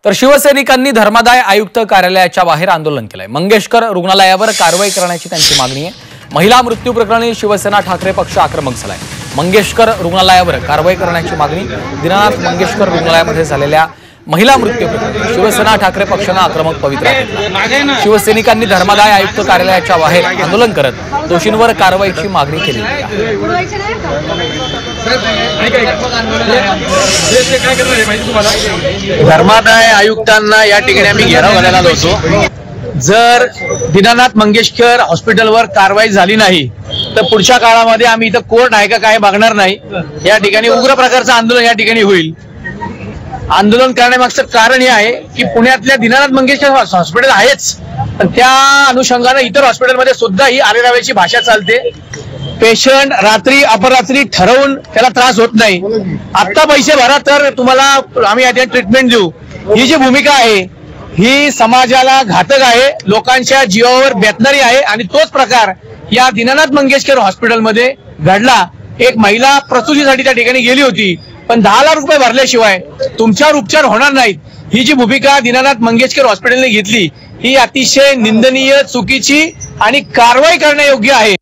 तर शिवसैनिकांनी धर्मादाय आयुक्त कार्यालयाच्या बाहेर आंदोलन केलंय। मंगेशकर रुग्णालयावर कारवाई करण्याची त्यांची मागणी आहे। महिला मृत्यू प्रकरणी शिवसेना ठाकरे पक्ष आक्रमक झालाय। मंगेशकर रुग्णालयावर कारवाई करण्याची मागणी। दीनानाथ मंगेशकर रुग्णालयामध्ये झालेल्या महिला मृत्यू प्रकरणी शिवसेना ठाकरे पक्षाने आक्रमक पवित्रा घेतला। शिवसैनिकांनी धर्मादाय आयुक्त कार्यालयाच्या बाहेर आंदोलन करत दोषींवर कारवाईची मागणी केली आहे। धर्मादाय आयुक्तांना या ठिकाणी आम्ही घेराव घालायला होतो। जर दीनानाथ मंगेशकर हॉस्पिटलवर कारवाई झाली नाही तर पुढच्या काळामध्ये आम्ही इथं कोर्ट आहे का काय बघणार नाही। या ठिकाणी उग्र प्रकारचं आंदोलन या ठिकाणी होईल। आंदोलन करण्यामागचं कारण हे आहे की पुण्यातल्या दीनानाथ मंगेशकर हॉस्पिटल आहेच, पण त्या अनुषंगाने इतर हॉस्पिटलमध्ये सुद्धा ही आरेराव्याची भाषा चालते। पेशंट रात्री अपरात्री ठरवून त्याला त्रास होत नाही। आता पैसे भरा तर तुम्हाला आम्ही या ट्रीटमेंट देऊ, ही जी भूमिका आहे ही समाजाला घातक आहे, लोकांच्या जीवावर बेतणारी आहे। आणि तोच प्रकार या दीनानाथ मंगेशकर हॉस्पिटलमध्ये घडला। एक महिला प्रसूतीसाठी त्या ठिकाणी गेली होती, पण 10 लाख रुपये भरल्याशिवाय तुमच्यावर उपचार होणार नाहीत। ही जी भूमिका दीनानाथ मंगेशकर हॉस्पिटलने घेतली ही अतिशय निंदनीय, चुकीची आणि कारवाई करण्यायोग्य आहे।